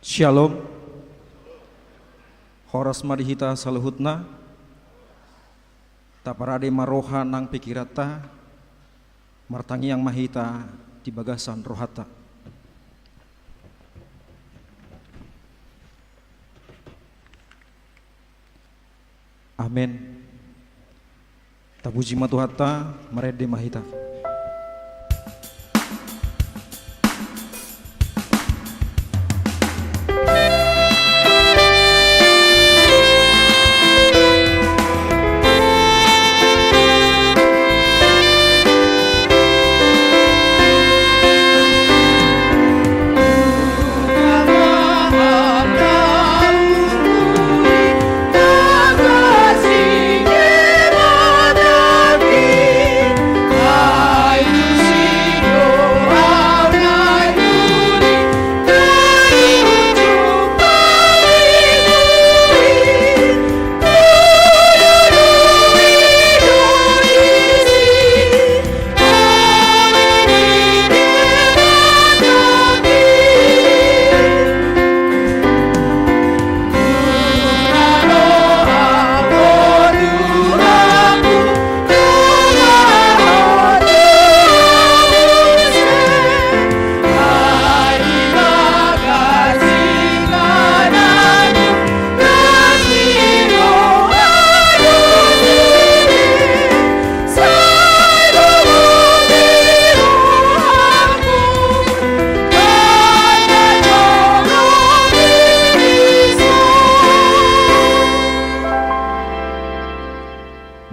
Shalom. Horas madihita saluhutna. Taparade maroha nang pikirata. Martangi yang mahita di bagasan rohata. Amin. Tabuji matuhata marede mahita.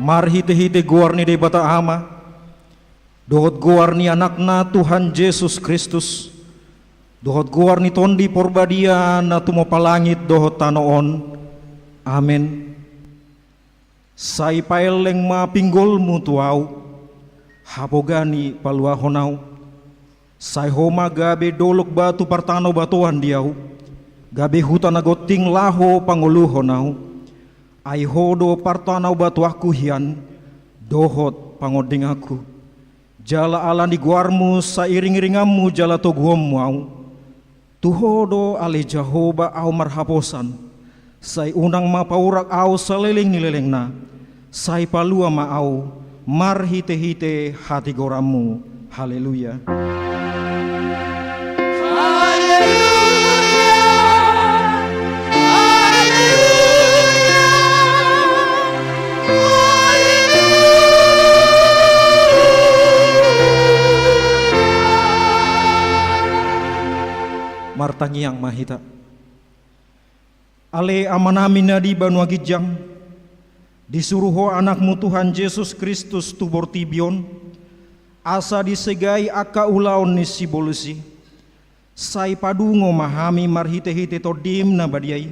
Marhite-hite guarni de bata ama, dohot guarni anakna Tuhan Yesus Kristus, dohot guarni tondi porbadia na tumo palangit dohot tanoon, amin. Sai paeleng ma pinggol mutuau, hapogani paluahonau, sai homa gabe dolok batu partano batuan diau, gabe hutan agoting laho panguluhonau. Ai hodo partanau batu aku hian dohot pangoding aku jala alani guarmu sairing-iringamu jala toguommu au tuhodo ale Jahoba au marhaposan sai unang mapaurak au saleling nilelengna sai palua ma au marhite-hite hati goramu. Haleluya. Martangi yang mahita ale amanami nadi banua gijang disuruho anakmu Tuhan Yesus Kristus tubor tibion asa disegai aka ulaon ni sibolusi sai padungo mahami marhite-hite todim na badiai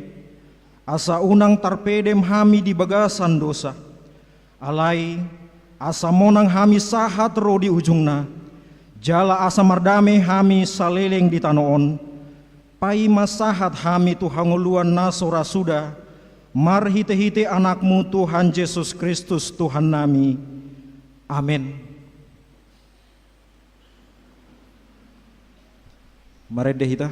asa unang tarpedem hami di bagasan dosa alai asa monang hami sahat ro di ujungna jala asa mardame hami saleleng di tanoon pai masahat hami tuhanguluan nasora sudah marhite-hite anakmu Tuhan Yesus Kristus Tuhan nami. Amin. Marede hita.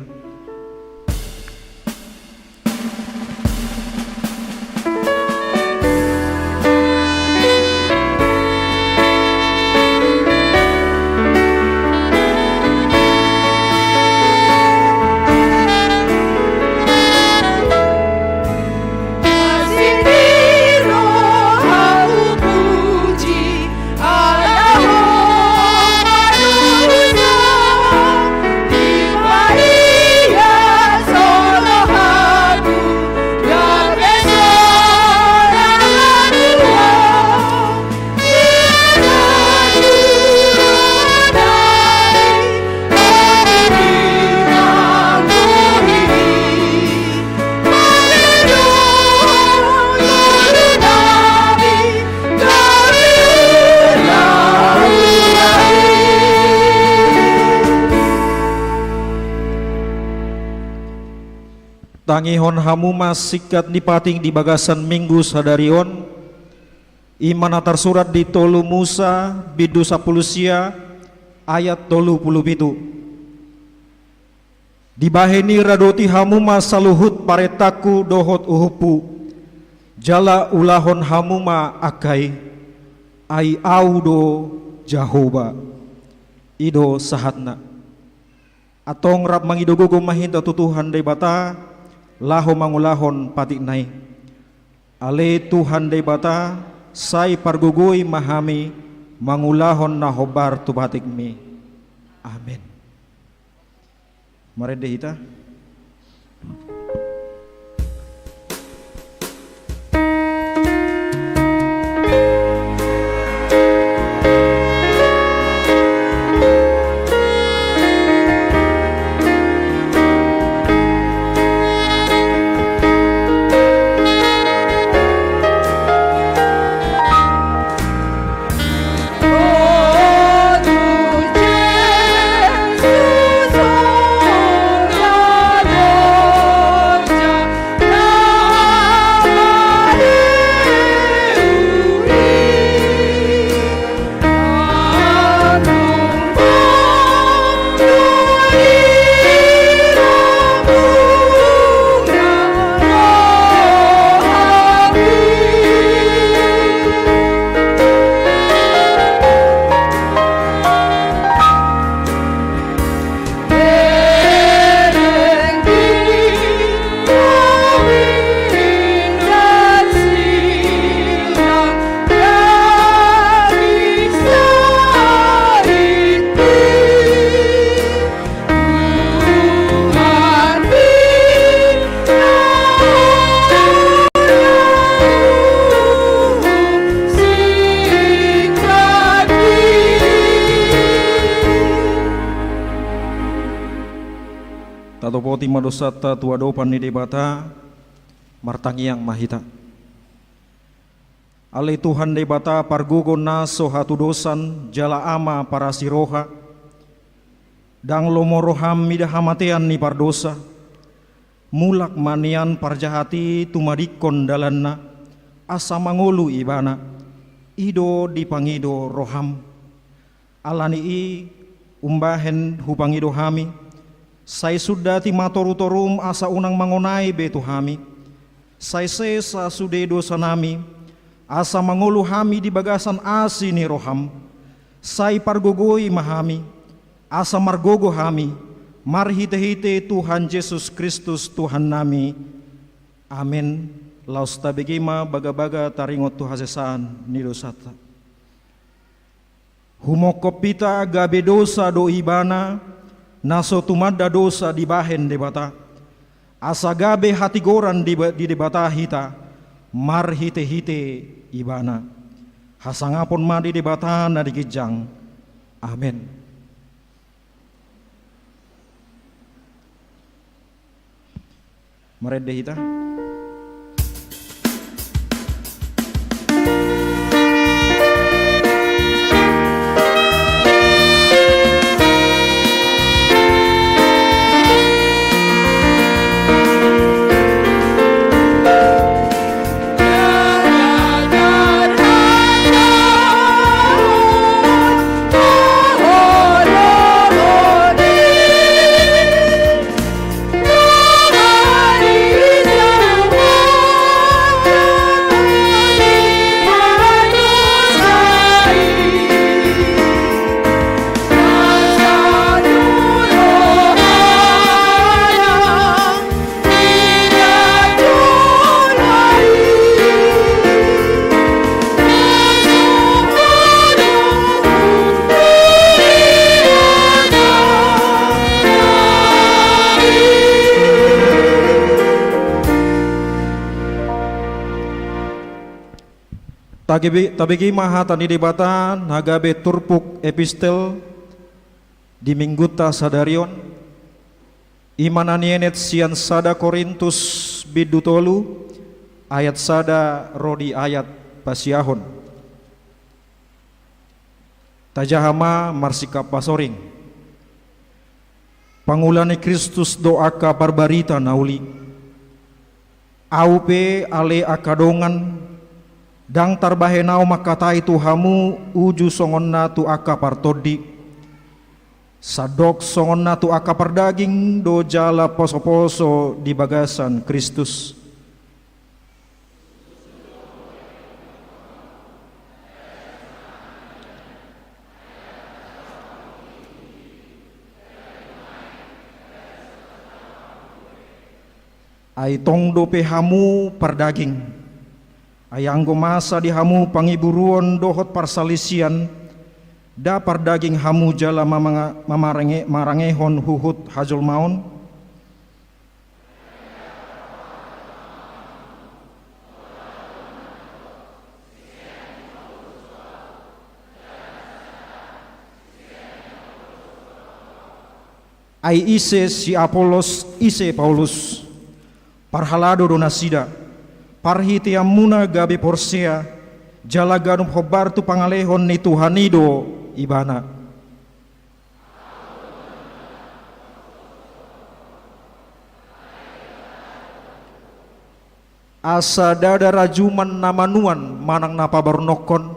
Tangihon hamu mas sikat dipating di bagasan minggu sadarion iman atar surat di tolu Musa bidu 10 ayat 37 Dibaheni radoti hamuma saluhut paretaku dohot uhupu, jala ulahon hamuma akai, ai audo Jahoba, ido sahatna. Atong rap mangidogogo mahinta tutuhan day bata, laho mangulahon patik nai. Ale Tuhan day bata, say pargugoy mahami, mangulahon na hobar tu batik mi. Amin. Mari deh kita. Tatopoti madosata tuadopan ni debata martangiang mahita. Ale Tuhan debata pargugo naso hatu dosan jala ama para siroha, dang lomoroham mida hamatean ni pardosa, mulak manian parjahati tumadikon dalanna, asa mangulu ibana, ido dipangido roham, alani i umbahen hupangido hami, sai sudah timatoru-torum asa unang mangonai betu hami, sai sesa sude dosa nami, asa mangulu hami di bagasan asi ni roham, sai pargogoi mahami, asa margogo hami, marhite-hite Tuhan Yesus Kristus Tuhan nami. Amin. Laus tabegima baga-baga taringot tu hasesaan ni dosata. Humokopita gabe dosa do ibana, naso tumadda dosa di bahen debata, asa gabe hati goran di debata hita, marhite-hite ibana, hasangapon madi debata na digijang. Amin. Mari deh kita. Tabegi mahatan di debata nagabe turpuk epistel di mingguta sadarion imananienet sian sada Korintus bidutolu ayat sada rodi ayat pasiahon tajahama marsika pasoring pangulani Kristus doaka barbarita nauli aupe ale akadongan dang tarbahenau makatai tu hamu uju songonna tu aka partodi Sadok songon natu aka perdaging do jala poso-poso di bagasan Kristus. Ai tong dope hamu perdaging. Ayanggo masa di hamu pangiburuon dohot parsalisian. Da pardaging hamu jala marangehon huhut hajul maun. Ai ise si Apolos ise Paulus parhalado donasida parhiti amuna gabe porsea jala ganum hobartu pangalehon ni Tuhanido ibana. Asa dada rajuman namanuan manang napa barnokon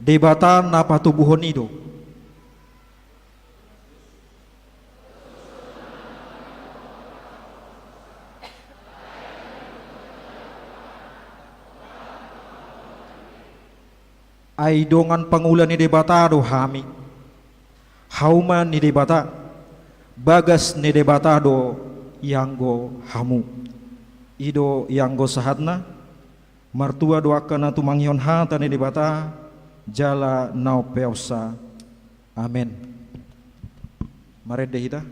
debata napa tubuhon ido. Ai dongan pangulan ni debata do hami hauman ni debata bagas ni debata do yanggo hamu ido yanggo sahatna martua doakan atu manghion hata ni debata jala nau peosa. Amen. Mari deh kita.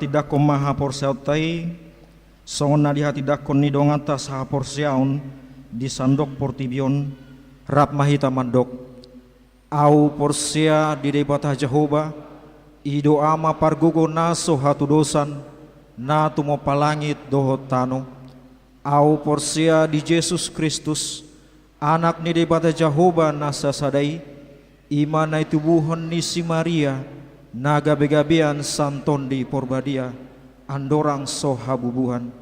Tidak maha porseautai songon nadi hati dakon ni dongata saha porseaun di sandok portibion rap mahita mandok au porsea di debata Jehovah ido ama pargogo naso hatu dosan na tumo palangit dohot tano au porsea di Yesus Kristus anak ni debata Jehovah nasa sadai imana itu buhon ni si Maria na gabe-gabean santon di porbadia andorang soha bubuhan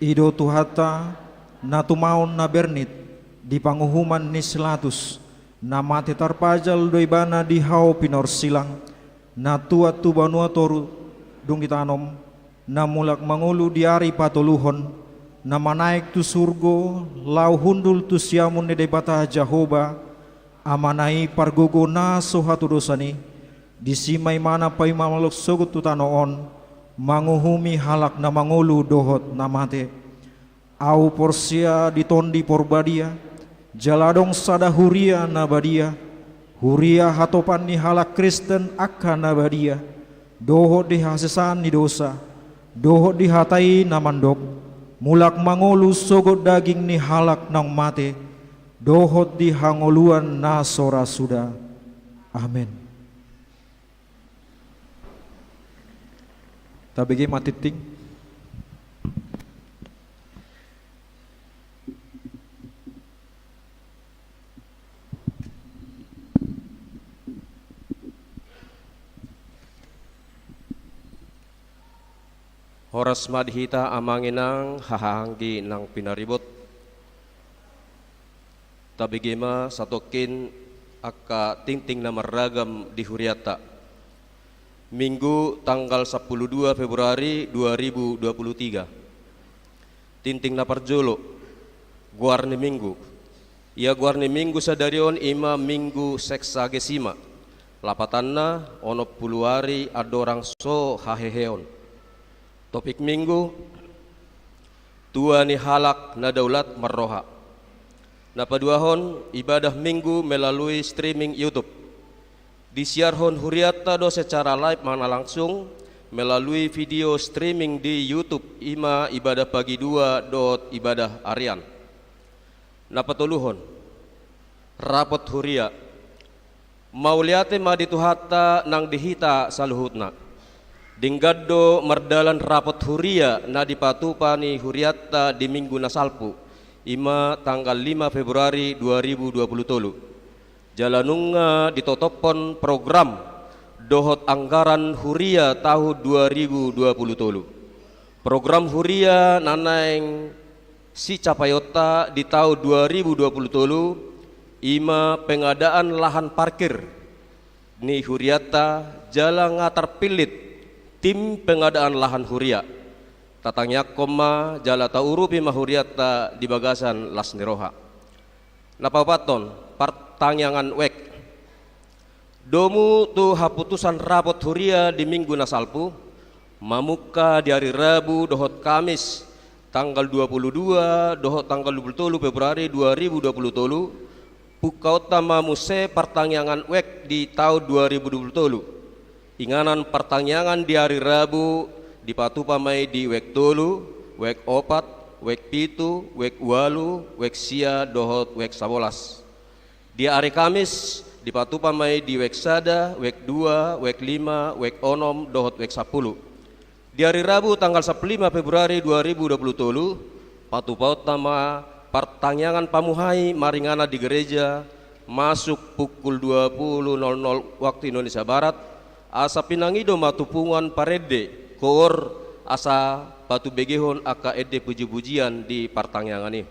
ido tuhata na tumaon na bernit di panguhuman ni selatus na mati tarpajal doibana di hau pinor silang na tua tu banua toru dung itanom na mulak mangulu di ari patuluhon na manaik tu surgo lau hundul tu siamun ni debata Jehovah amanai pargogo na soha tu dosani di simay mana pay mamalok sugot tutanoon manguhumi halak na mangulu dohot na mate au porsia ditondi porbadia jaladong sada huria na badia huria hatopan ni halak Kristen akan na badia dohot di hasesan ni dosa dohot di hatai na mandok mulak mangulu sugot daging ni halak nang mate dohot di hangoluan na sora suda. Amen. Tabegi matiting. Horas madhita amanginang hahanggi nang pinaribot. Tabigima satokin aka tingting na maragam di Huriata. Minggu tanggal 12 Februari 2023. Tinting na parjolo. Guarni minggu. Ia guarni minggu sadarion ima minggu seksagesima. Lapatanna ono puluari adorang so haheheon. Topik minggu tua ni halak na daulat marroha. Napaduahon ibadah minggu melalui streaming YouTube. Disiarhon Huriata do secara live mana langsung melalui video streaming di YouTube ima ibadah pagi 2 dot ibadah harian. Napatuluhon rapot Huria mauliate madituhata nang dihita saluhutna. Dinggaddo mardalan rapot Huria na dipatupani Huriata di minggu nasalpu ima tanggal 5 Februari 2023. Jalanunga ditotopon program dohot anggaran Huria tahun 2023. Program Huria nanaeng si capayota di tahun 2023 ima pengadaan lahan parkir ni Huriata jalan ngatar pilit tim pengadaan lahan Huria tatangnya koma jala taurupi mahuriata di bagasan las niroha. Napapaton pertanyaan wek domu tu haputusan rapot Huria di minggu nasalpu mamuka di hari Rabu dohot Kamis tanggal 22 dohot tanggal 27 Februari 2023 pukau utama muse pertanyaan wek di tahun 2023. Inganan pertanyaan di hari Rabu dipatupamai di wek tolu, wek opat, wek pitu, wek walu, wek sia dohot wek 11. Di hari Kamis dipatupamai di wek sada, wek 2, wek 5, wek onom dohot wek 10. Di hari Rabu tanggal 15 Februari 2023 patupaut tama pertanyaan pamuhai maringana di gereja masuk pukul 20.00 waktu Indonesia Barat. Asa pinangido matupungan parede kor asa patu begehon aka ede puji-pujian di pertanyaan ini.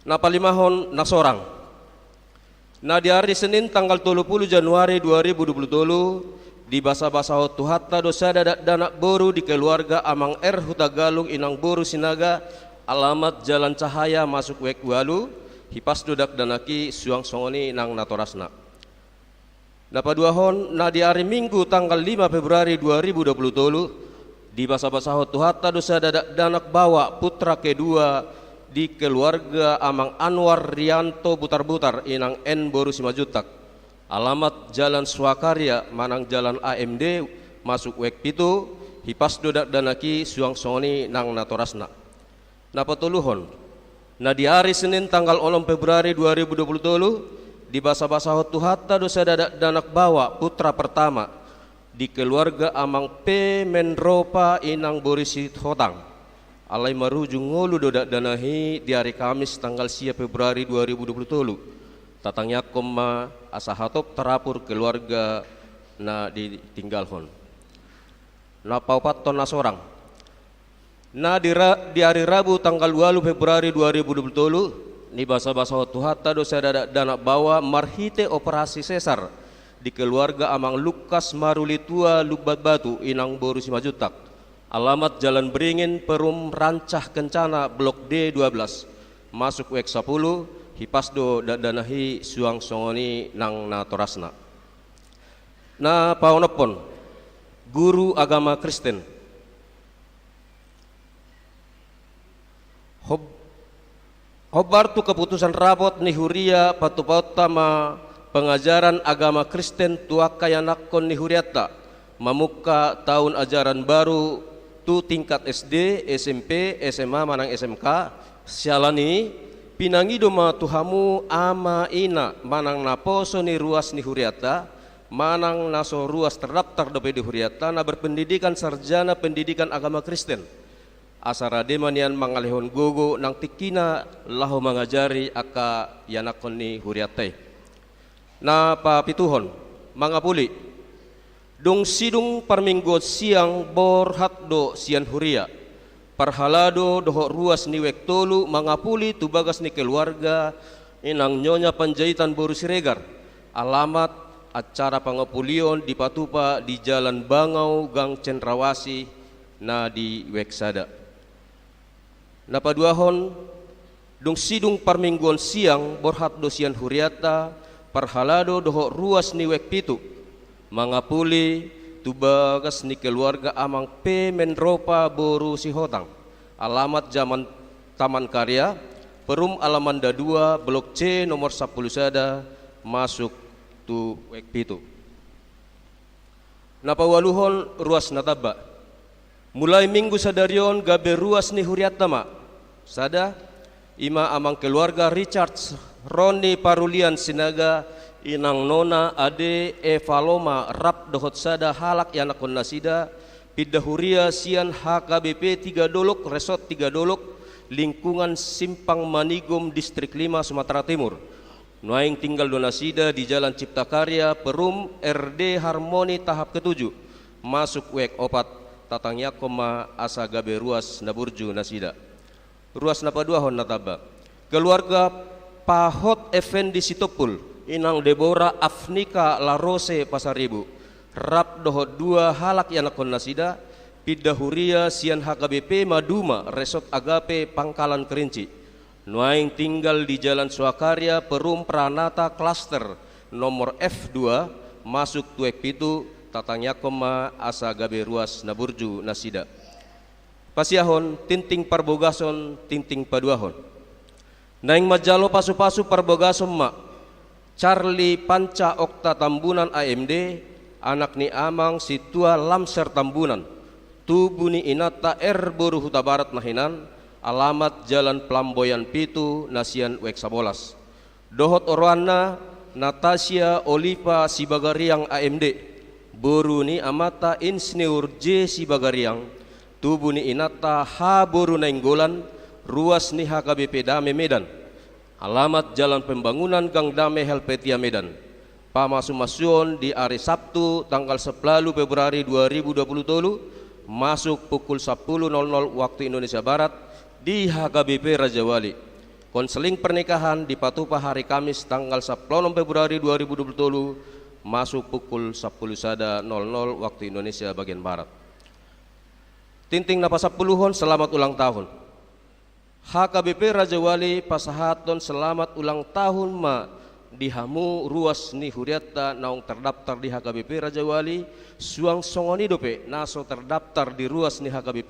Na palimahon nasorang. Na di hari Senin tanggal 30 Januari 2023 di basa-basa Tuhatta dosa danak boru di keluarga Amang Hutagalung inang boru sinaga alamat Jalan Cahaya masuk wek walu hipas dodak danaki suang songoni nang natorasna. Napaduahon na di hari Minggu tanggal 5 Februari 2023 di basa-basa Tuhatta dosa danak bawa putra kedua di keluarga Amang Anwar Rianto Butar-Butar inang N Boru Simajutak alamat Jalan Swakarya manang Jalan AMD masuk wek pitu hipas dodak danaki suang soni nang natorasna. Napatuluhon na di hari Senin tanggal 6 Februari 2023 di basa-basa Tuhatta dosa danak bawa putra pertama di keluarga Amang P Menropa inang Borisit Hotang alai maruju ngolu dodak danahi di hari Kamis tanggal 10 Februari 2023 tatangnya koma asa hatop terapur keluarga na ditinggalhon. Na paupaton na sorang na di hari Rabu tanggal 2 Februari 2023 ni basa-basa Tuhatta dosa danak bawa marhite operasi sesar di keluarga Amang Lukas Marulitua Lubbat Batu inang Boru Simajutak alamat Jalan Beringin Perum Rancah Kencana Blok D12 masuk wek 10 hipasdo danahi suang songoni nang natorasna. Na paunopon guru agama Kristen Hobartu keputusan rapot ni Huria patupaut tama pengajaran agama Kristen tuakayanakon ni Huriata mamuka tahun ajaran baru tu tingkat SD, SMP, SMA manang SMK sialani pinangido ma tuhamu ama ina manang naposo ni ruas ni Huriata manang naso ruas terdaftar dope di huriatana berpendidikan sarjana pendidikan agama Kristen. Asara demanian mangalehon gogo nang tikina lahu mangajari aka yanakon ni huriatai. Na papituhon mangapuli dong sidung parminggo siang borhat do sian huria parhalado doho ruas ni wek tolu mangapuli tubagas ni keluarga inang Nyonya Panjaitan Boru Siregar. Alamat acara pangapulion di Patupa di Jalan Bangau Gang Cendrawasi na di Weksada. Napaduahon dong sidung parmingguan siang borhat do sian huriata parhalado doho ruas ni wek pitu mangapuli tubagas ni keluarga amang P Menropa Boru Sihotang. Alamat Zaman Taman Karya Perum Alamanda 2 Blok C nomor 10 sada masuk tu wek pitu. Napawaluhon ruas nataba mulai minggu sadarion gabe ruas ni huriatama sada ima amang keluarga Richard Roni Parulian Sinaga inang nona ade Evaloma rap dohot sada halak yanakon nasida pidahuria sian HKBP 3 Dolok Resort 3 Dolok lingkungan Simpang Manigum Distrik 5 Sumatera Timur. Nuaing tinggal donasida di Jalan Cipta Karya Perum RD Harmoni tahap ke-7 masuk wek opat tatangnya koma asa gabe ruas naburju nasida. Ruas napaduahon nataba keluarga Pahot Effendi Sitopul inang Deborah Afnika Larose Pasaribu rap dohot 2 halak yanakon nasida pidahuria sian HKBP Maduma Resort Agape Pangkalan Kerinci. Nuaing tinggal di Jalan Swakarya Perum Pranata Cluster nomor F2 masuk tuek pitu tatangnya koma asa gabe ruas naburju nasida. Pasiahon tinting parbogason tinting paduahon naing majalo pasu-pasu parbogason ma Charlie Panca Okta Tambunan AMD anak ni amang situa Lamser Tambunan tubuh ni inata Boru Huta Barat Nahinan. Alamat Jalan Plamboyan Pitu Nasian Weksabolas. Dohot Orwana Natasha Oliva Sibagariang AMD Boru ni amata Insinyur J Sibagariang tubuh ni inata H Boru Nainggolan ruas ni HKBP Dame Medan. Alamat Jalan Pembangunan Gang Dame Helvetia Medan. Pamasumasuon di hari Sabtu tanggal 10 Februari 2020 masuk pukul 10.00 waktu Indonesia Barat di HKBP Raja Wali. Konseling pernikahan di Patupa hari Kamis tanggal 10 Februari 2020 masuk pukul 10.00 waktu Indonesia bagian Barat. Tinting napa 10-hon selamat ulang tahun. HKBP Raja Wali pasahaton selamat ulang tahun ma dihamu ruas ni huriata naung terdaftar di HKBP Raja Wali suang songoni dope naso terdaftar di ruas ni HKBP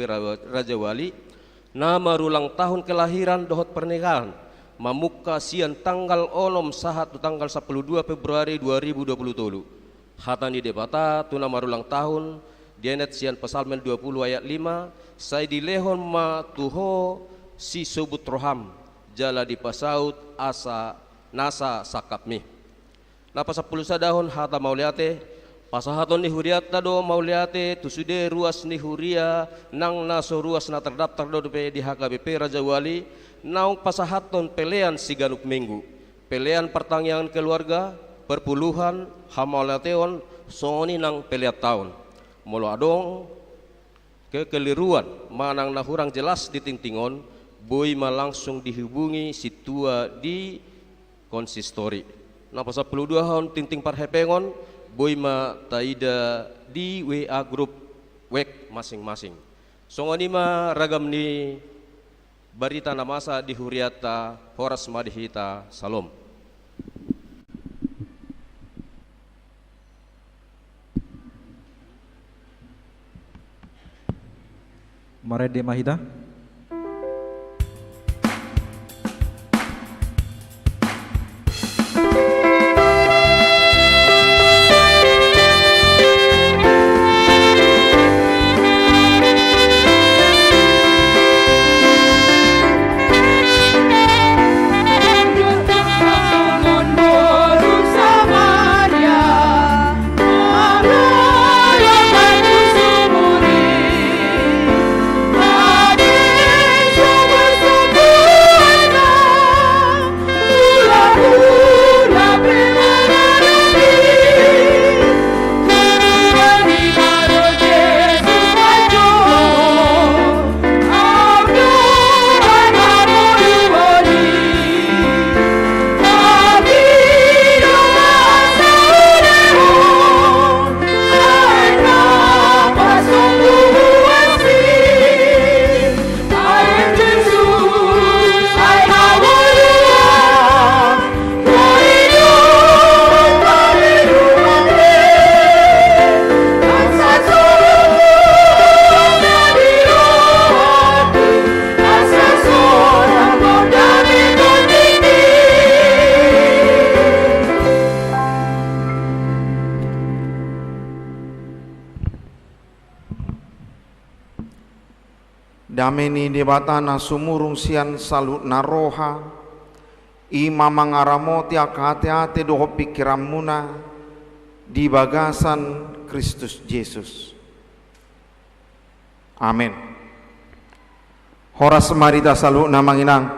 Raja Wali. Nama ulang tahun kelahiran dohot pernikahan mamuka sian tanggal onom sahat tanggal 12 Februari 2020 hatani debata tu nama ulang tahun dienet sian Pesalmen 20 ayat 5 saya dilehon ma tuho si sobut roham jala di pasaut asa nasa sakapmi napa 10 sadahon hata mauliate pasahaton ni huriata do mauliate tusude ruas ni huria nang naso ruas na terdaftar do di HKBP Raja Wali naung pasahaton pelean siganuk minggu pelean pertanyaan keluarga perpuluhan hamalateon soni nang peleat tahun molo adong kekeliruan manang nahurang jelas ditingtingon boy langsung dihubungi situa di konsistori napa 10 tahun tinting parhepengon boy ma taida di WA grup wek masing-masing. Songoni ma ragam ni barita namasa di huriata horas madihita salom. Marede Mahida. dameni debatana sumurung sian salut naroha ima mangaramoti akate-ate doho pikiramuna di bagasan Kristus Yesus. Amin. Horas marita salut namanginang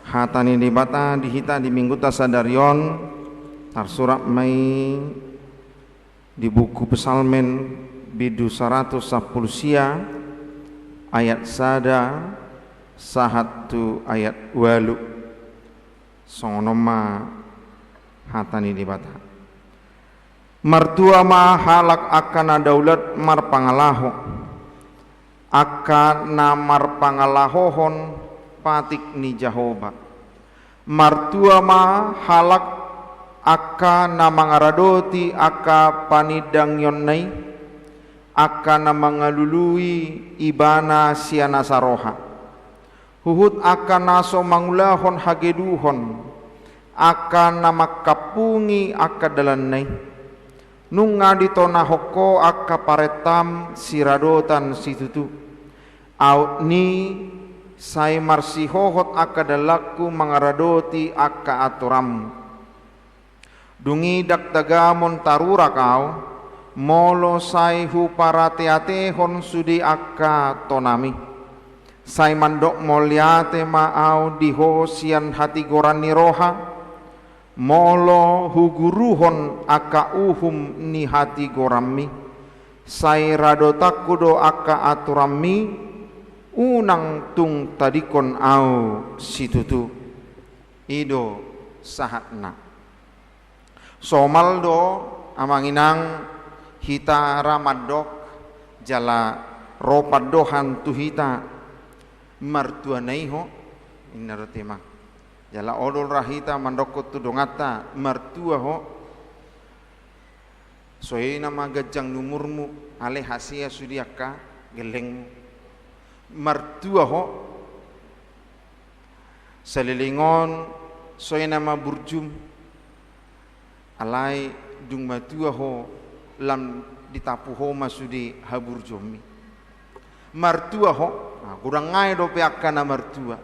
hatani debata dihita di minggu tasadarion tarsurat mai di buku Psalmen bidu 110 sia ayat sada sahatu ayat walu songonoma hatani debata martua ma halak akan daulat mar pangalaho akan namar pangalahohon patik ni Jahoba martua ma halak aka namangaradoti aka panidang yonnai aka namangalului ibana siana saroha huhut aka naso mangulahon hageduhon aka namakapungi aka dalannai nunga ditona hoko aka paretam siradotan situtu au ni sai marsihohot aka dalaku mangaradoti aka aturam dungi daktagamon tarura kau molo sai hu parateate hon sudi akka tonami sai mandok moliate maau diho sian hati gorani roha molo hu guruhon akka uhum ni hati gorami sai radotakudo akka aturami unang tung tadikon au situtu ido sahatna somaldo amanginang hita ramadok jala ropadohan tu hita martua naiho inarotema jala odol rahita mandokot tu dongata martua ho soina magajang numurmu ale hasia sudiaka geleng martua ho selilingon soina maburjum alai dung matua ho lam ditapu ho masudi habur jomi martua ho kurang ngai do peakana martua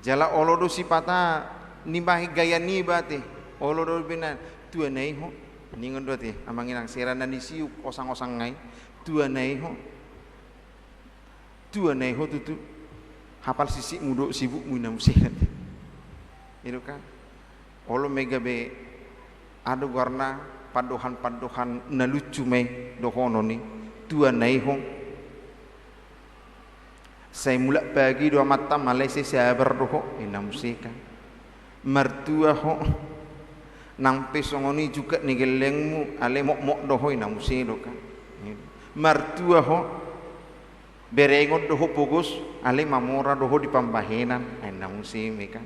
jala olodo sipata nibahi gaya nibate olodo bina tua nei ho ningon do te amanginang serana disiu osang-osang ngai tua nei ho tutu hafal sisi mudo sibuk munam sehat itu kan olo megabe adu warna padohan-padohan nalucu me dohono ni tua nai hong saya mula pagi dua mata malai saya berdoho ina musika mertua ho nang pesongoni juga ni gelengmu ale mok doho ina musiro kan mertua ho berengot doho pogus ale mamora doho di pambahenan ina musime kan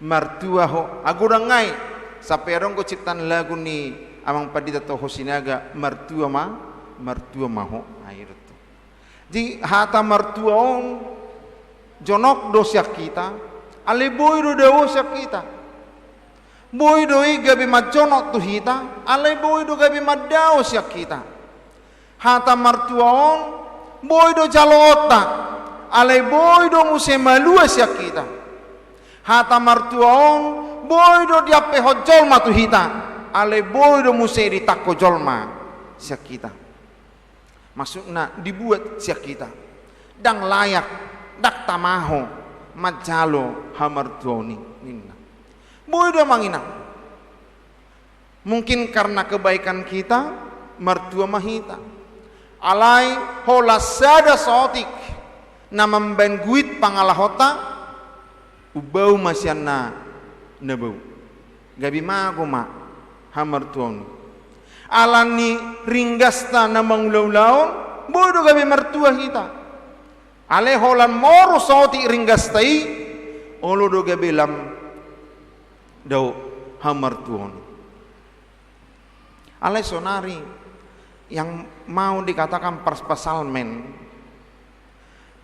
mertua ho agurangai sampai orang ko ciptan lagu ni amang padita toho sinaga martua maho air tu di hata martua on jonok dosa kita ale boy do dosa kita boy do gabi majonok tu hita ale boy do gabi madao sia kita hata martua on boy do jalota ale boy do musemalua sia kita hata martua on boy do diape hojol matu hita ale boy do muse ditakko jolma sia kita maksudna dibuat sia kita dang layak dak tamaho majalo hamartuoni ninna boy do mangina mungkin karena kebaikan kita mertua mahita alai hola sada sotik namam ben guit pangalahota ubau masyana nebau gabi mago ma hamartuon alani ringgasta namang ulaw-ulaw bodo gabi mertua kita ale holan moro soti ringgastai olo do gabi lam daw hamartuon ale sonari yang mau dikatakan Psalmen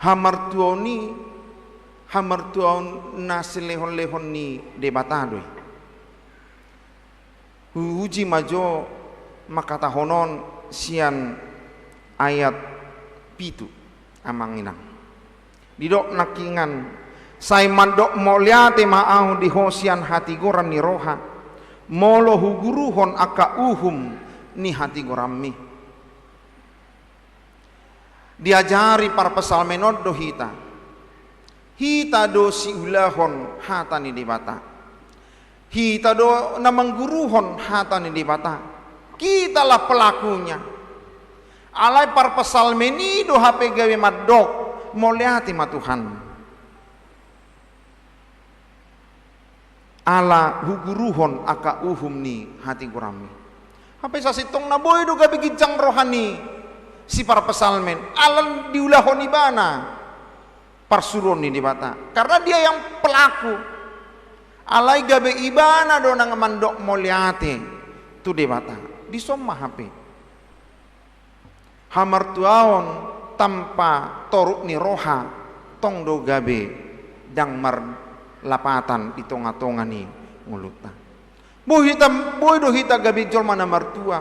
hamartuoni hamartuon nasilehon-lehon ni debatadoi uji majo makata honon sian ayat pitu amang inang. Didok nakingan sai mandok moliate maahu di hosian hati goran ni roha molo huguruhon aka uhum ni hati gorammi. Diajari para pesalmenod do hita do si ulahon hata ni dibata, hita do namangguruhon hata ni dibata, kitalah pelakunya. Alai par pesalmeni do hape gawe madok moliati ma Tuhan. Ala huguruhon aka uhum ni hati gurami. Hape sasitong na boy do gabe gijang rohani si para pesalmen. Alan diulahon ibana parsuron ni dibata. Karena dia yang pelaku. Alai gabe ibana do nang mandok moliati tu dibata. Disomma hape. Hamartuaon tanpa toruk ni roha tong do gabe dang mar lapatan di tonga-tonga ni nguluta. Boy do hita gabe jol mana martua.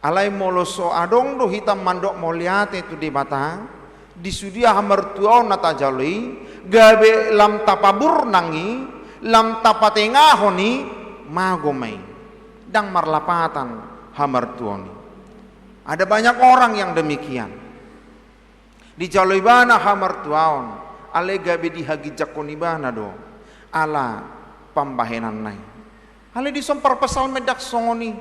Alai moloso adong do hitam mandok moliate tu di bata. Disudia hamartuaon nata jalui gabe lam tapabur nangi lam tapatengahoni magomai dang mar lapatan hamartuoni. Ada banyak orang yang demikian. Di jaloibana hamartuaon, ale gabe dihagijakonibana do, ala pambahenan nai. Ale disompar pasal medak songoni,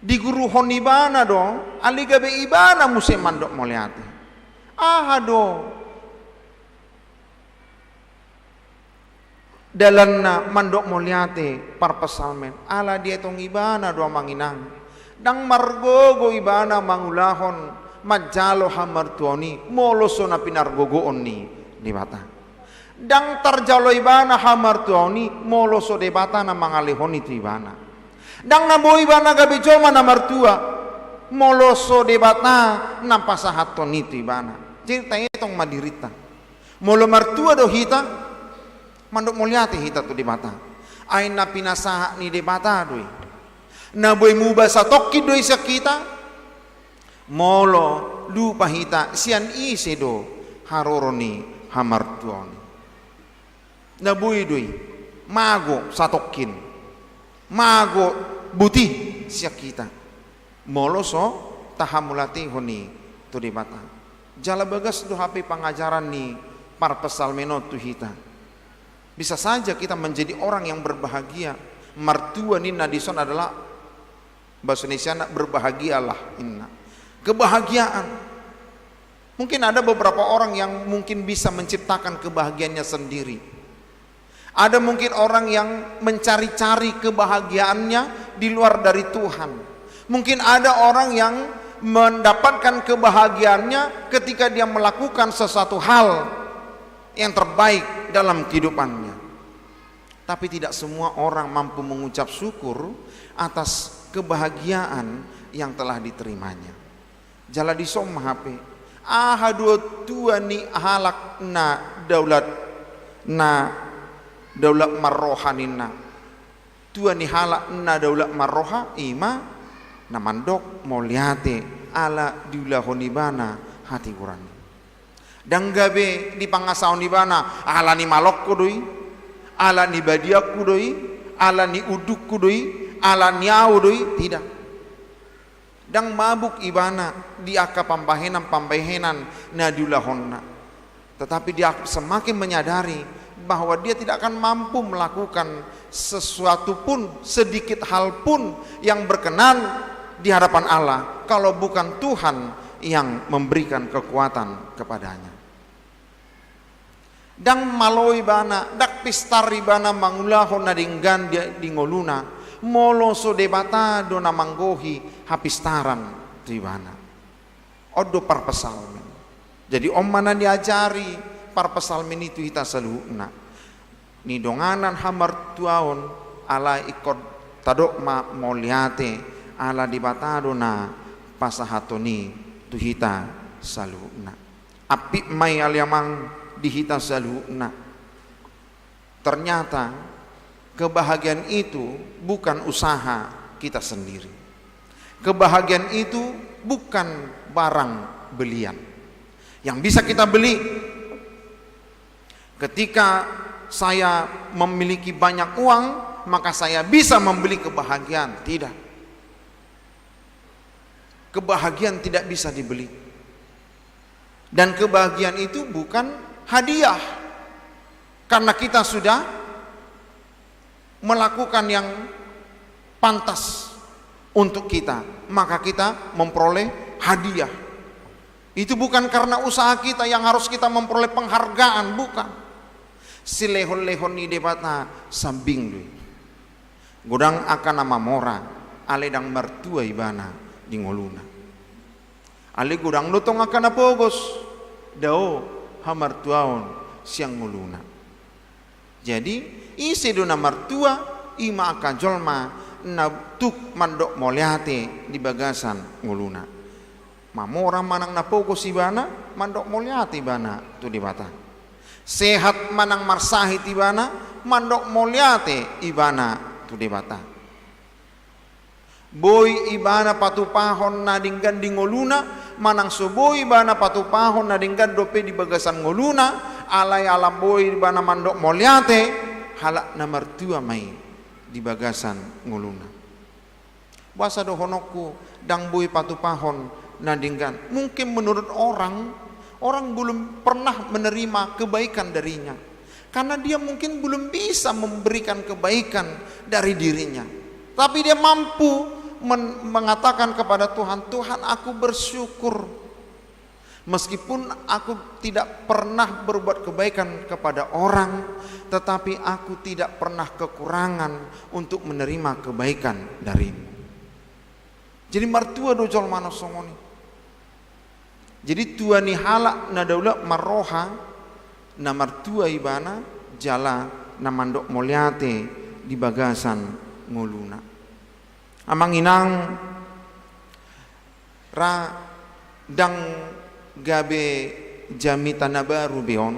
di guru honibana do, ale gabe ibana musim mandok moliate. Do, dalanna mandok moliate par pasalmen, ala dia tong ibana do manginang. Dang margogo ibana mangulahon majalo hamartuoni moloso na pinargogoon ni bata. Dang tarjalo ibana hamartuoni moloso de bata na mangalihon itu ibana. Dang nabo ibana gabi joma na martua moloso de bata na pasahaton itu ibana. Cerita itong madirita. Molo martua do hita mandok moliate hita tu de bata. Ay na pinasaha ni de bata doi. Na boy muba sa tokki doy sa kita molo lupa hita sian ise do haroroni hamartuoni. Na boy doy mago sa tokkin mago buti siya kita molo so tahamulati honi tu di bata. Jala bagas do hape pangajaran ni par pesalmenot tu hita. Bisa saja kita menjadi orang yang berbahagia. Martua ni nadison adalah bahasa Indonesia nak berbahagialah inna. Kebahagiaan. Mungkin ada beberapa orang yang mungkin bisa menciptakan kebahagiaannya sendiri. Ada mungkin orang yang mencari-cari kebahagiaannya di luar dari Tuhan. Mungkin ada orang yang mendapatkan kebahagiaannya ketika dia melakukan sesuatu hal yang terbaik dalam kehidupannya. Tapi tidak semua orang mampu mengucap syukur atas kebahagiaan yang telah diterimanya. Jala disom hape. Dua tua ni halak na daulat marrohanina. Tua ni halak na daulat marroha ima na mandok moliate ala diulahonibana hati kurani. Danggabe di pangasaonibana ala ni malokku doi, ala ni badiakku doi, ala ni udukku doi, ala niau doi, tidak. Dang mabuk ibana di aka pambahenan na diulahonna. Tetapi dia semakin menyadari bahwa dia tidak akan mampu melakukan sesuatu pun, sedikit hal pun yang berkenan di hadapan Allah kalau bukan Tuhan yang memberikan kekuatan kepadanya. Dang maloi bana, dak pistari bana mangulahon na dinggan dia dingoluna, moloso debata do na manggohi hapistaran di bana. Odo par pesalmen. Jadi om mana diajari par pesalmen itu kita seluhna. Ni donganan hamar tuaon ala ikod tadok ma moliate ala dibatado na pasahatoni tuhita saluna. Api mai aliamang dihita saluna. Ternyata kebahagiaan itu bukan usaha kita sendiri. Kebahagiaan itu bukan barang belian. yang bisa kita beli. Ketika saya memiliki banyak uang, maka saya bisa membeli kebahagiaan. Tidak. Kebahagiaan tidak bisa dibeli. Dan kebahagiaan itu bukan hadiah. Karena kita sudah melakukan yang pantas untuk kita, maka kita memperoleh hadiah. Itu bukan karena usaha kita yang harus kita memperoleh penghargaan, bukan. Si lehon-lehon ni debata sambing dui. Godang akan nama mora, ale dang mertua ibana di ngoluna. Ale godang lutong akan apogos, dao hamartuaon siang ngoluna. Jadi isi dona mertua ima akan jolma na tuk mandok moliate di bagasan ngoluna. Mamora manang napogos ibana mandok moliate ibana tu di bata. Sehat manang marsahit ibana mandok moliate ibana tu di bata. Boy ibana patupahon na dinggan di ngoluna manang suboy ibana patupahon na dinggan dope di bagasan ngoluna. Alay alam boy ibana mandok moliate halak na mertua mai di bagasan ngoluna. Basa dohonokku dang boy patupahon nadinggan. Mungkin menurut orang belum pernah menerima kebaikan darinya, karena dia mungkin belum bisa memberikan kebaikan dari dirinya. Tapi dia mampu mengatakan kepada Tuhan, Tuhan aku bersyukur. Meskipun aku tidak pernah berbuat kebaikan kepada orang, tetapi aku tidak pernah kekurangan untuk menerima kebaikan darimu. Jadi martua dojol manosongoni. Jadi tua ni halak na daula marroha na martua ibana jala na mandok moliate di bagasan ngoluna. Amang inang ra dang gabe jami tanah baru beon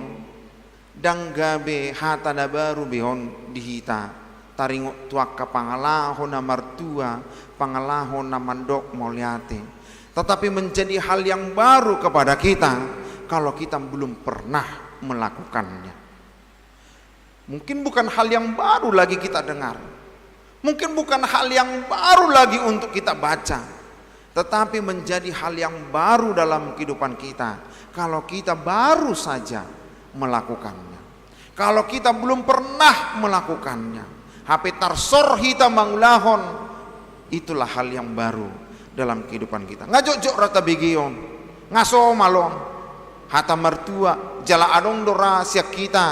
dang gabe hata na baru beon dihita taringot tuak ka pangalahon na martua pangalahon na mandok moliate. Tetapi menjadi hal yang baru kepada kita kalau kita belum pernah melakukannya. Mungkin bukan hal yang baru lagi kita dengar, mungkin bukan hal yang baru lagi untuk kita baca, tetapi menjadi hal yang baru dalam kehidupan kita kalau kita baru saja melakukannya. Kalau kita belum pernah melakukannya, HP tarsor hita mangulahon, itulah hal yang baru dalam kehidupan kita. Ngajok-jok rata begion, ngaso malong, hata mertua, jala adong dora siak kita,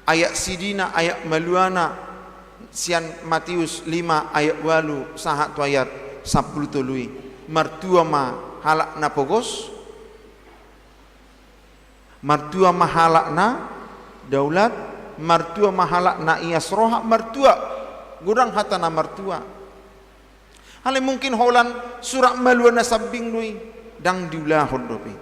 ayat sidina, ayat maluana, sian Matius 5 ayat walu, sahat tu ayat 10 tului. Mertua ma halak na pogos, mertua ma halak na daulat, mertua ma halak na iasroha, mertua gudang hata na mertua. Hal mungkin holan surat maluana sabing lui dang diulahon dope.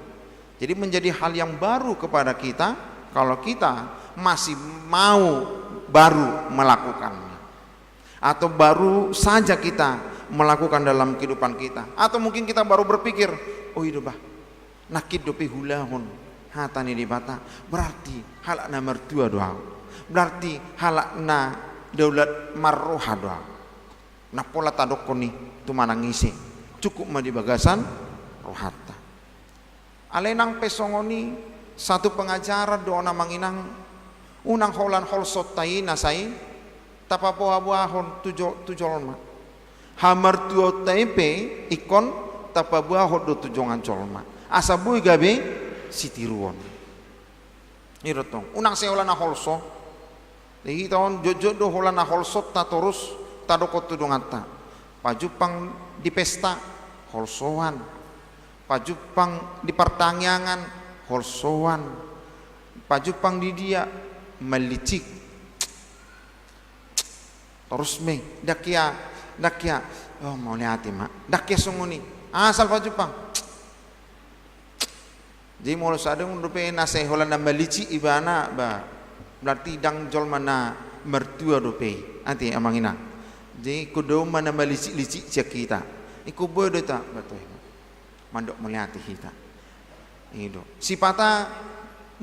Jadi menjadi hal yang baru kepada kita kalau kita masih mau baru melakukannya, atau baru saja kita melakukan dalam kehidupan kita, atau mungkin kita baru berpikir, oh iya bah nakid dope hulahon hatani di bata, berarti halak na mertua doa, berarti halak na daulat marroha doa. Nah pola tadok ni tu manangisi cukup ma di bagasan rohata. Alenang pesongoni satu pengajaran doa manginang unang holan hol sotai nasai tapapo abuahon tujol ma hamar tuo taipe ikon tapabuahon do tujongan colma asabui gabe sitiruon irotong unang seolan na holso lagi tahun jojo do holan na holso ta terus tadokot tudongata pajupang di pesta holsoan, pajupang di pertanyaan holsoan, pajupang di dia melicik terus me dakia oh mau lihat mak dakia sunguni asal pajupang jadi mau sadung rupe nase holan melicik ibana ba berarti dang jol mana mertua dope anti amangina. Jadi kudo mana melicik-licik cek kita. Iku bodoh tak betul. Mandok melihat kita. Ido. Sipata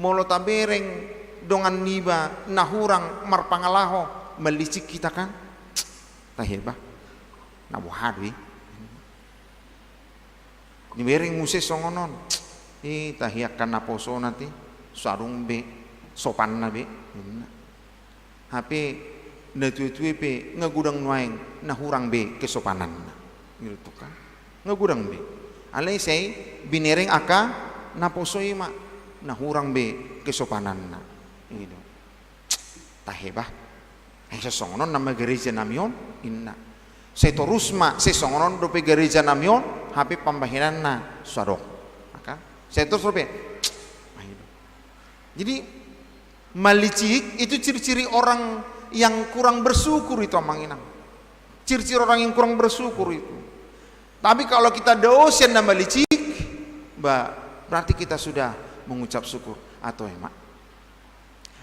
molo tabereng dongan niba nahurang marpangalaho melicik kita kan? Taheba. Nabuhadwi. Nibereng muse songonon. Tahiakan naposo nanti sarung be sopan na be. Hape natutui pe ngagudang nuaing nahurang be kesopanan. Gitu kan? Ngagudang be. Alay say binereng aka naposo ima nahurang be kesopanan na. Gitu. Taheba. Ay songonon nama gereja namion inna. Setorusma songonon dope gereja namion hape pambahiran na sarong. Maka saya terus dope. Jadi malicik itu ciri-ciri orang yang kurang bersyukur itu amanginang. Ciri-ciri orang yang kurang bersyukur itu. Tapi kalau kita dosen dan malicik, berarti kita sudah mengucap syukur atau emak.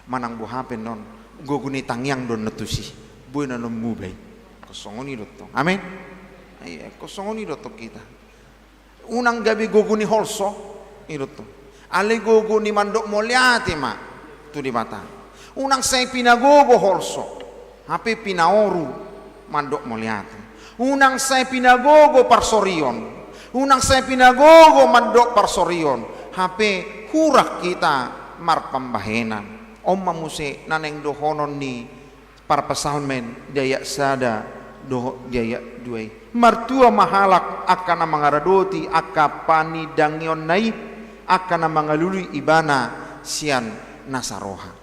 Manang buhapen non goguni tangyang don netusi. Boy na nomubay. Kosongoni dotto. Amin. Iya, kosongoni dotto kita. Unang gabi goguni holso idotto. Ale goguni mandok moliati mak. Tu di mata. Unang say pinagogo holso. Hape pinaoru mandok moliati. Unang say pinagogo parsorion. Unang say pinagogo mandok parsorion. Hape hurak kita marpambahenan. Om mamuse naneng dohonon ni para pasalmen daya sada doh daya duai. Martua mahalak akan mangaradoti akapani dangion naib akan mangalului ibana sian nasaroha.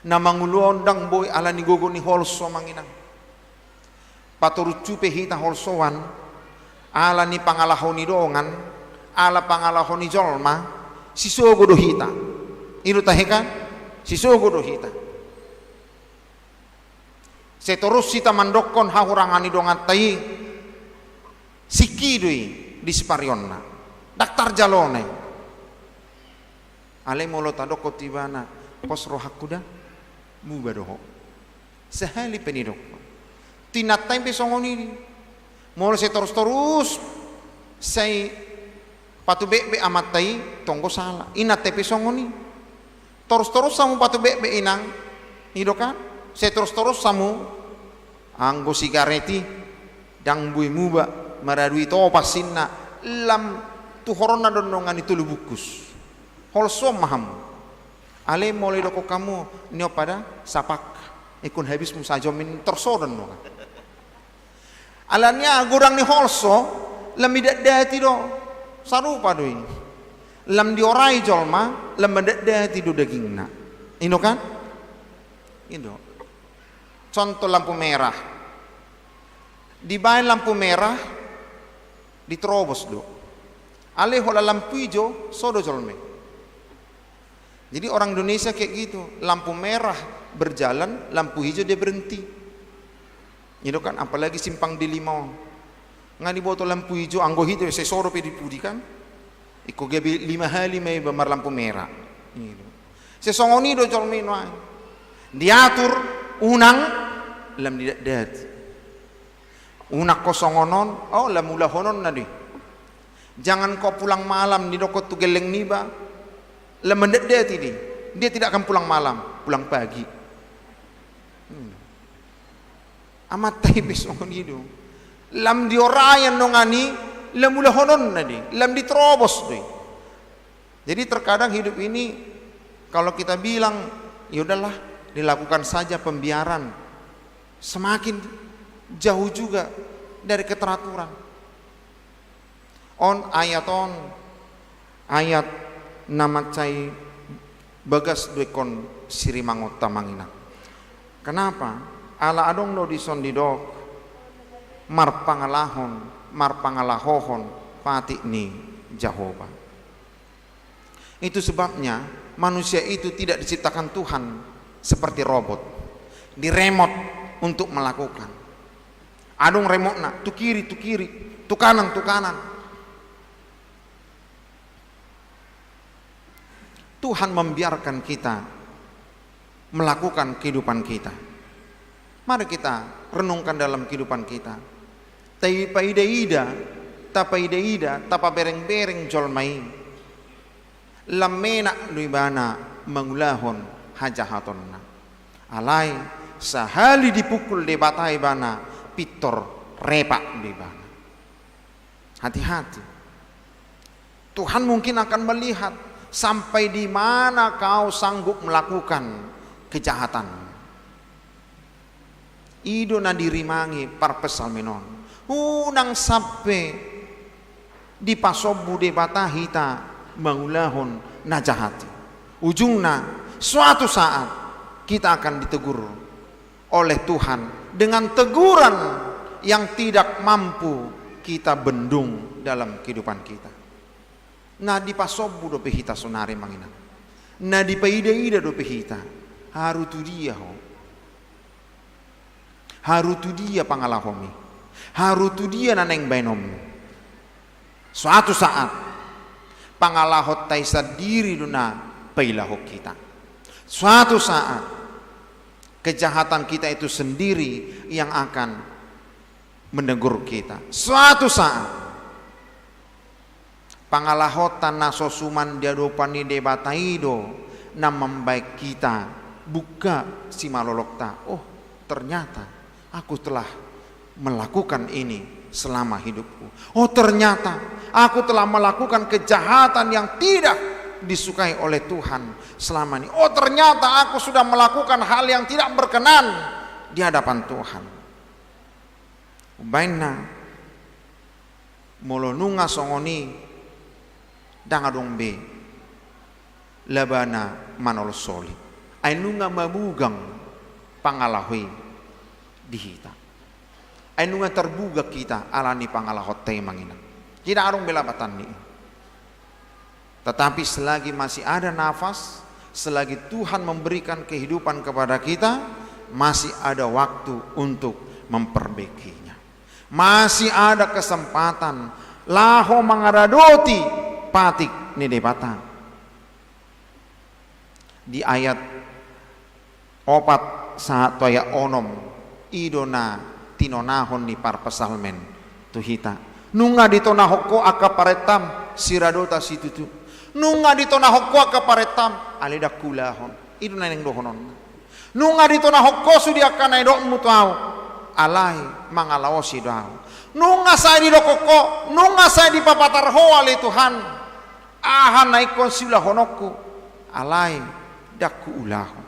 Namanguluondang boy ala ni gogo ni holso manginang. Paturucupe hita holsowan ala ni pangalahoni dongan ala pangalahoni jolma sisogo do hita inu taheka sisogo do hita seterus sita mandokon hahurangani dongan tai sikidui di sparionna daktar jalone ale molo tadoko tibana posro hakuda mubadoho sehali penidok tinatai besongoni molo se terus say patu be amatai tonggo salah inate pesongoni terus samu patu be inang hidokan se terus samu anggo sigareti dang bui muba maradui to pasinna lam tu horona dondongan itu lubukus holso maham ale mole doko kamu nio pada sapak ikun habis musajomin tersodan no alanya gurang ni holso lam dati do sarupa do ini lam diorai jolma lam dati do dagingna ino kan ino contoh lampu merah dibain lampu merah diterobos do ale hola lampu hijau sodo jolme jadi orang Indonesia kayak gitu lampu merah berjalan lampu hijau dia berhenti itu kan apalagi simpang di Limau ngani botol lampu hijau anggo hijau saya soro pe dipudi kan iko gabi 5 hari may bamar lampu merah itu sesongoni do jolme no diatur unang lam tidak dat unak kosongonon oh lam ulah honon nadi jangan kau pulang malam di dokot tu geleng niba lam mendet dia tidak akan pulang malam pulang pagi amat tai besong hidu lam diorayan nongani lam ulah honon nadi lam diterobos doi jadi terkadang hidup ini kalau kita bilang ya udahlah dilakukan saja pembiaran semakin jauh juga dari keteraturan ayat nama cai bagas duekon sirimangot tamangina kenapa ala adong lo dison didok marpangalahohon pati ni Jehovah. Itu sebabnya manusia itu tidak diciptakan Tuhan seperti robot diremot untuk melakukan adong remotna tu kiri tu kanan Tuhan membiarkan kita melakukan kehidupan kita. Mari kita renungkan dalam kehidupan kita. Tapa bereng-bereng jolmai. lamena luibana mengulahon hajahatonna alai sahali dipukul de batai bana pitor repak de bana. Hati-hati, Tuhan mungkin akan melihat sampai di mana kau sanggup melakukan kejahatan. Ido na dirimangi parpesal menon unang sampai di pasobu de batahita mengulahon najahati. Ujungna suatu saat kita akan ditegur oleh Tuhan dengan teguran yang tidak mampu kita bendung dalam kehidupan kita. Nah di pasobu do pehita sonare mangina. Nah di paida-ida do pehita harutu dia ho. Harutu dia pangalahomi. Harutu dia naneng bainom. Suatu saat pangalahot taisa diri duna pailahok kita. Suatu saat kejahatan kita itu sendiri yang akan menegur kita. Suatu saat pangalahotan nasosuman diadopani debataido na membaik kita buka si malolokta. Oh ternyata aku telah melakukan ini selama hidupku. Oh ternyata aku telah melakukan kejahatan yang tidak disukai oleh Tuhan selama ini. Oh ternyata aku sudah melakukan hal yang tidak berkenan di hadapan Tuhan. Baina molonunga songoni dangadong be labana manol soli ainunga mabugang pangalahoy dihita ainunga terbuga kita alani pangalahot tay mangina tidak arong belabatan ni. Tetapi selagi masih ada nafas, selagi Tuhan memberikan kehidupan kepada kita, masih ada waktu untuk memperbaikinya. Masih ada kesempatan laho mangaradoti patik ni debata. Di ayat 4 saat toya onom idona tinonahon ni parpesalmen tuhita. Nunga ditonahoko akaparetam siradota situtu. Nunga ditonahoko akaparetam alida kulahon. Itu neneng dohonon. Nunga ditonahoko sudiakan edok mutau alai mangalaosi dao. Nunga saya di dokoko, nunga saya di papatarho ali Tuhan. Ahan naikon silah honokku alai daku ulahu.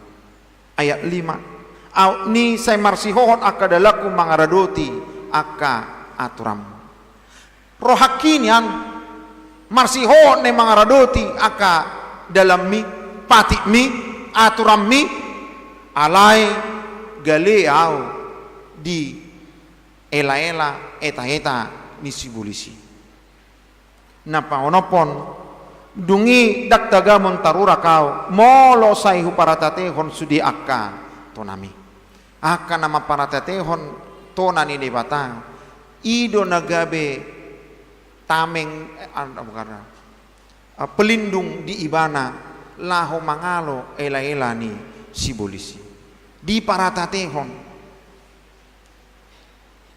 Ayat 5. Au ni saya marsihohon akadalaku mangaradoti aka aturam. Rohakinian marsihohon ne mangaradoti aka dalam mi patik mi aturam mi alai galeau di ela-ela eta-eta nisibulisi. Napa onopon dungi daktaga montarura kau molo saihu paratatehon sudi akka tonami. Akka nama paratatehon tonani debata ido nagabe tameng pelindung di ibana laho mangalo ela-ela ni sibolisi. Di paratatehon,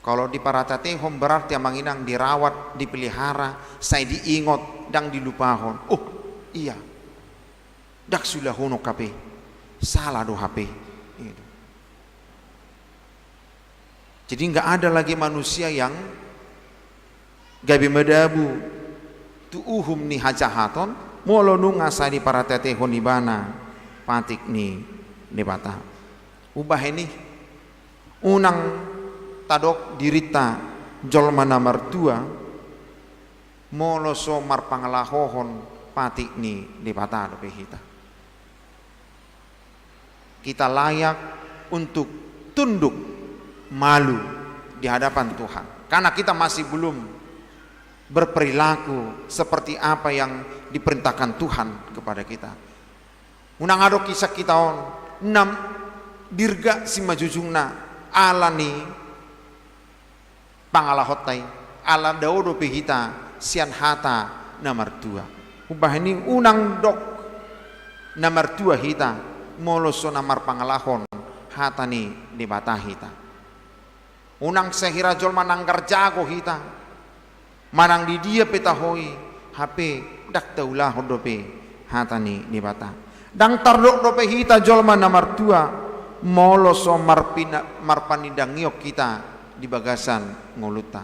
kalau di paratatehon berarti manginang dirawat, dipelihara, saya diingot dan dilupahon. Oh iya, dak sulah hono kape, salah do HP. Jadi nggak ada lagi manusia yang gabi medabu tuuhum ni hajahaton molo nunga sa di paratatehon ibana patik ni debata. Ubah ini unang tadok dirita jolma namar tua molo so mar pangalahohon patik ni debata do pehita. Kita layak untuk tunduk malu di hadapan Tuhan karena kita masih belum berperilaku seperti apa yang diperintahkan Tuhan kepada kita. Unang ado kisah kita on enam dirga si majujungna alani pangalahotai ala daudo pehita sian hata namar tua. Ubah ini unang dok namar tua hita moloso namar pangalahon hata ni debata hita. Unang sehira jol mananggar jago hita manang di dia petahoi HP dak taulah hondope hatani di bata dang tardok dope hita jolma na martua molo so marpanidangio kita di bagasan ngoluta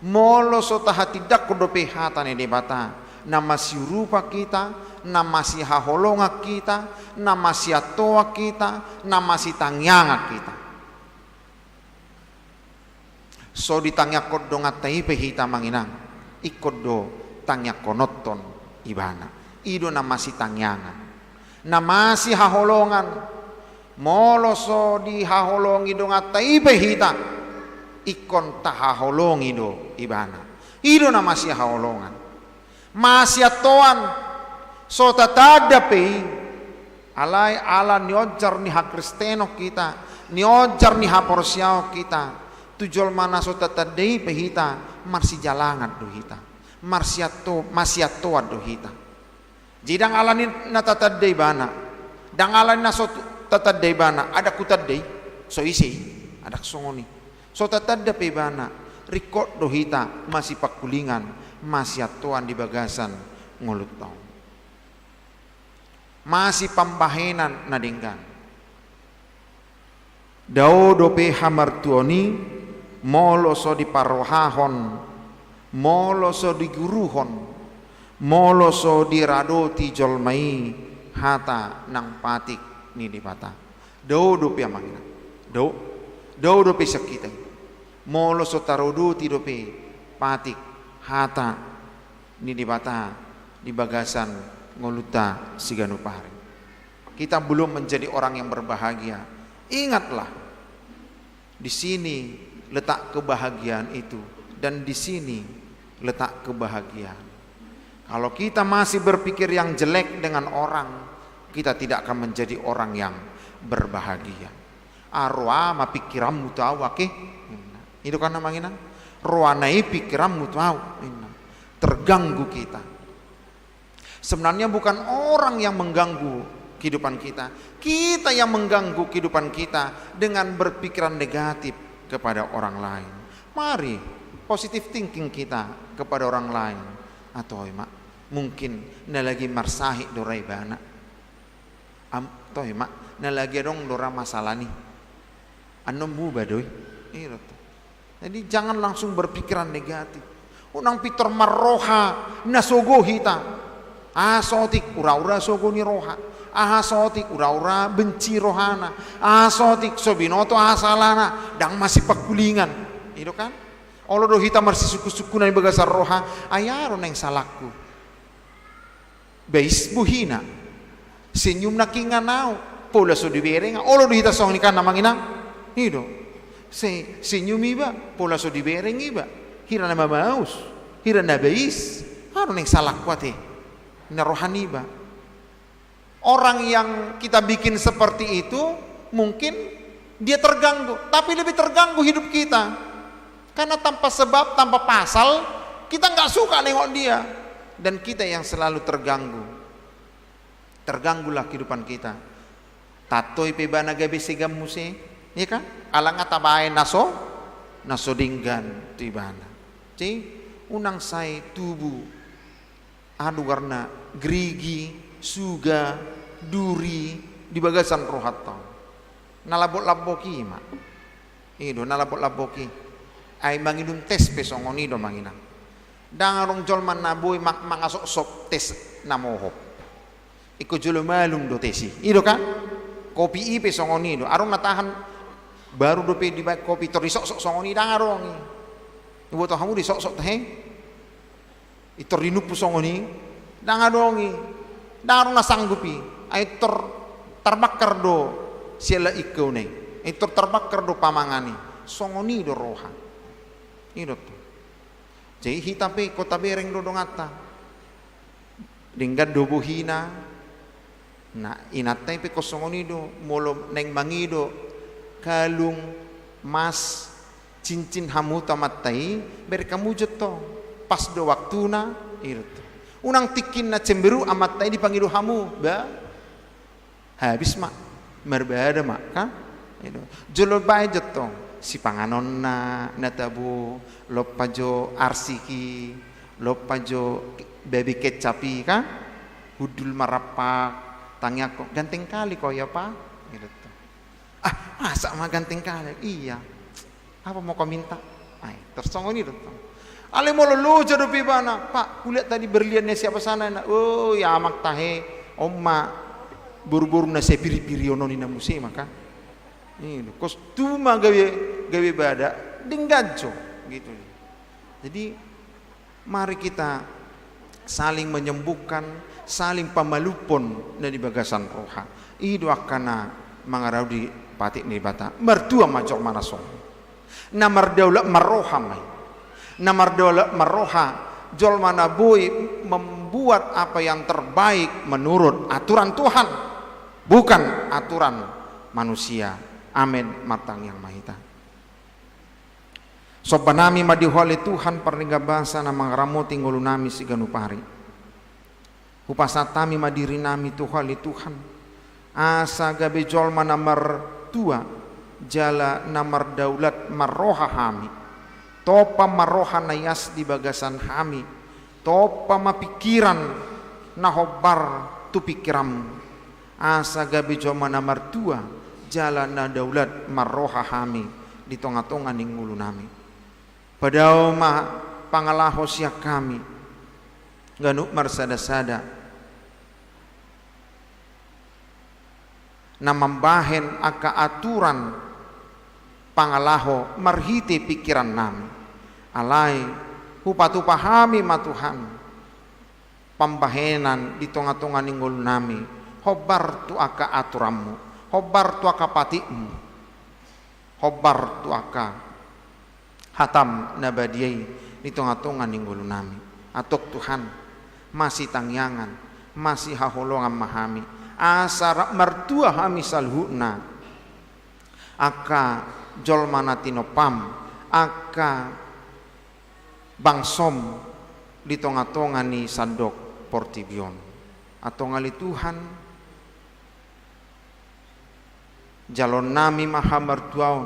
molo so tahatidak dope hatani di bata na masih rupa kita na masih haholonga kita na masih atoa kita na masih tangyanga kita so ditangyak koddo ngatai pehita manginang ikut do tangyak konoton ibana ido na masih tangyangan na masih haholongan molo so di haholongi do ngatai pehita ikon tahaholongi do ibana ido na masih haholongan masih atoan so tatada pe alai ala niojar ni hak kristeno kita niojar ni hak porsiao kita tujol mana so tatadei pehita marsi jalangan do hita masih atoan do hita jidang ala ni na tatadei bana dang ala na so tatadei bana ada kutadei so isi ada songoni so tatada pe bana rikot do hita masih pakulingan masih atuan di bagasan ngulut tau masih pambahenan nadinggan dao dope hamartuoni molo so di parohahon molo so di guruhon molo so di radoti jolmai hata nang patik ni di pata dao dope amangina dao dope sakita molo so tarodoti dope patik hata ni di bata di bagasan ngoluta siganu pare kita belum menjadi orang yang berbahagia ingatlah di sini letak kebahagiaan itu dan di sini letak kebahagiaan kalau kita masih berpikir yang jelek dengan orang kita tidak akan menjadi orang yang berbahagia arwa ma pikiranmu tahu ke itu kan namanya roanai pikiranmu tahu terganggu kita sebenarnya bukan orang yang mengganggu kehidupan kita kita yang mengganggu kehidupan kita dengan berpikiran negatif kepada orang lain mari positive thinking kita kepada orang lain atau mungkin na lagi marsahi dorai bana toh na lagi dong dora masalah nih anom bu badoy jadi jangan langsung berpikiran negatif. Unang pitor marroha nasogo hita. Sotik ura-ura sogo ni roha. Sotik ura-ura benci rohana. Sotik sobinoto salana dang masih pakulingan. Itu kan? Olo do hita masih suku-suku na bagasar roha ayaro neng salakku. Beis buhina. Senyum na kinganau. Pola so dibereng. Olo do hita song ni kan namangina. Itu. Senyum iba, pola so dibereng iba, hira na mamaus, hira na bais, ano neng salah kuate, na rohani iba. Orang yang kita bikin seperti itu, mungkin dia terganggu, tapi lebih terganggu hidup kita, karena tanpa sebab, tanpa pasal, kita nggak suka nengok dia, dan kita yang selalu terganggu, terganggulah kehidupan kita. Tatoi pebana gabe segam muse, ya kan? Alang atabain naso dinggan tibana. Ci unang say tubuh adu warna gerigi, suga, duri di bagasan rohatau. Nalabot-laboki mak. Ido nalabot-laboki. Ay manginum tes pesongoni do manginang. Dangarong jolman naboy mangasok-sok tes namohop. Iko jolo malum do tesi. Ido kan? Kopi ipe songoni do. Arong natahan baru dope di kopi tori sok songoni dangarongi ibu to hamu di sok teh itu rinup songoni dangarongi dangarong na sanggupi ai terbakar do siala ikau ne itu terbakar do pamangani songoni do roha itu tuh jadi hitape kota bereng do dongata dinggan do buhina na inatai pe kosongoni do molo neng mangido kalung mas cincin hamu tamatai berkamu jeto pas do waktuna itu unang tikin na cemberu amatai dipanggil hamu ba habis mak merbada mak kan itu jolo bae jeto si panganon na natabu lopajo arsiki lopajo baby kecapi kan hudul marapak tangnya kok ganteng kali kau ya pak gitu. Masa mah ganteng kali? Iya. Apa mau kau minta? Tersongong ini tuh. Ale mau lulu jodoh pibana. Pak, kulihat tadi berliannya siapa sana? Oh ya amak tahe, omma buru-buru nasi piri-piri ono nina musim maka. Ini kostum gawe bada dengganco gitu. Jadi mari kita saling menyembuhkan, saling pamalupon dari bagasan roha. Idu akana mangarau di patik ni bata. Mertua majok manasong. Namar daulat maroha mai. Namar daulat maroha jol mana boy membuat apa yang terbaik menurut aturan Tuhan, bukan aturan manusia. Amin matang yang mahita. Sobanami madihole Tuhan perniga bangsa na mangramo tinggulu nami siganupari. Upasatami madiri nami tuhali Tuhan. Asa gabe jolma namar tua jala namar daulat maroha hami. Topa maroha nayas di bagasan hami. Topa mapikiran nahobar tu pikiram. Asa gabe jolma namar tua jala na daulat maroha hami di tonga-tonga ninggulu nami. Padahal mah pangalaho siya kami ganuk marsada-sada na mambahen aka aturan pangalaho marhiti pikiran nami alai hupatu pahami matuhan pambahenan di tonga-tonga ninggol nami hobar tu aka aturanmu, hobar tu aka patikmu, hobar tu aka hatam nabadiyai di tengah-tengah ninggulu nami. Atok Tuhan masih tangyangan, masih haholongan mahami. Asara mertua hami salhuna. Aka jolmana tinopam, aka bangsom di tengah-tengah ni sandok portibion. Atau ngali Tuhan jalon nami maha mertuaon,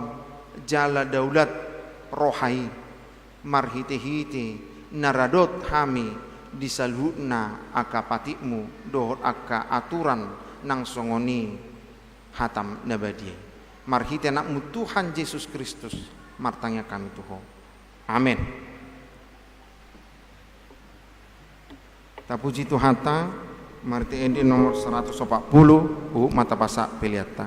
jala daulat rohai marhite-hite naradot hami disalhutna aka patikmu dohot aka aturan nang songoni hatam nabadiyai marhite nakmu Tuhan Yesus Kristus martanya kami Tuhan. Amin. Tapuji Tuhata marti endi nomor 140 mata pasak peliata.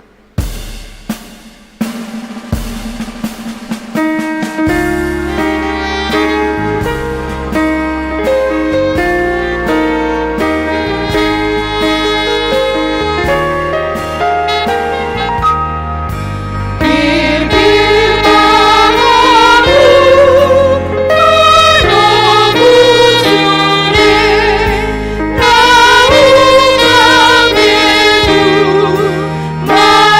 Bye.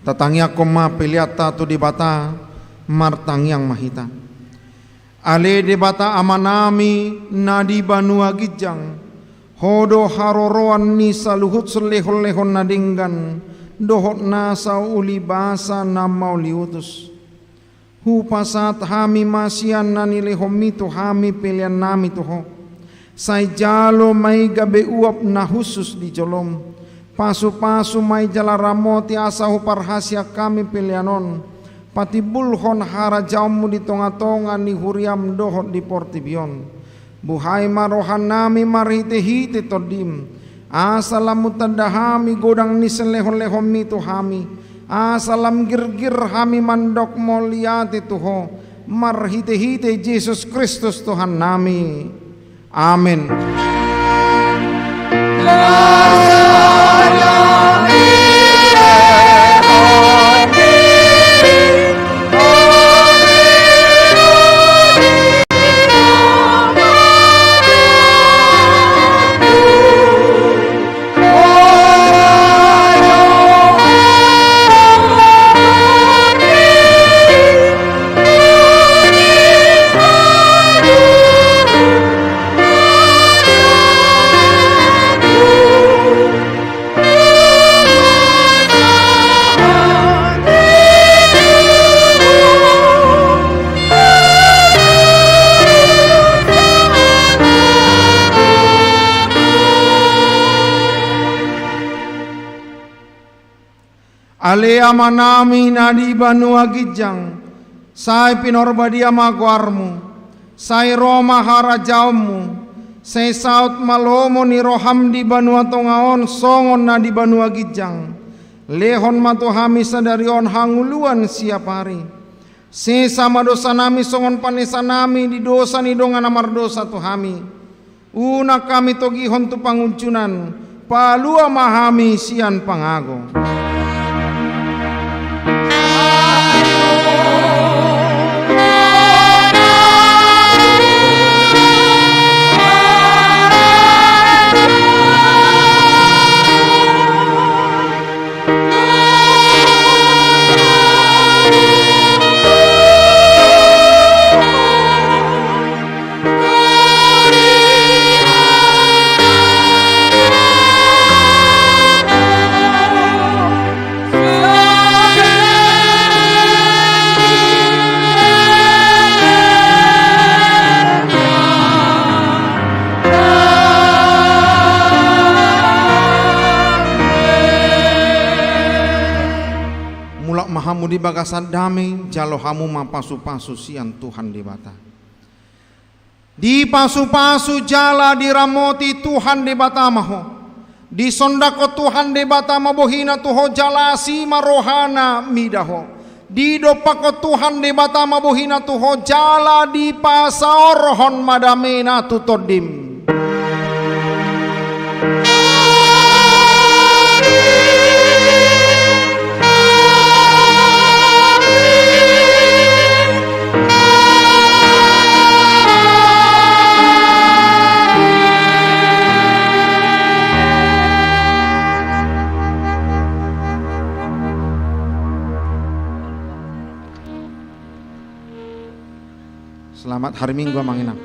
tatangya koma peliata tu di bata martang yang mahita. Ale di bata amanami nadi banua gijang, hodo haroroan ni saluhut selehon-lehon nadinggan, dohot nasa uli basa namau liutus. Hupasat hami masian nani lehomitu hami pelian nami tuho. Sai jalo mai gabe uap na husus di jolom. Pasu-pasu mai jala ramoti asa huparhasia kami pilianon. Pati bulhon hara jaumu di tonga-tonga ni huriam dohot di portibion. Buhai marohan nami marhite-hite todim. Asalam mutadahami godang ni selehon-lehon mitu hami. Asalam gir-gir hami mandok moliati tuho. Marhite-hite Yesus Kristus Tuhan nami. Amin. Ale amanami nadi banua gijang, sai pinorbadia maguarmu, sai roma harajaumu, sai saut malomo ni roham di banua tongaon songon nadi banua gijang, lehon matuhami sadarion hanguluan siap hari, sesama dosa nami songon panesa nami di dosa ni dongan amar dosa tuhami, una kami togihon tu panguncunan, palua mahami sian pangago. Hamu di bagasan damai jalo hamu mapasu-pasu sian Tuhan di bata. Di pasu-pasu jala diramoti Tuhan di bata maho. Di sondako Tuhan di bata mabohina tuho jala sima rohana midaho. Di dopako Tuhan di bata mabohina tuho jala di pasaorhon madamena tutodim. Selamat hari Minggu Manginang.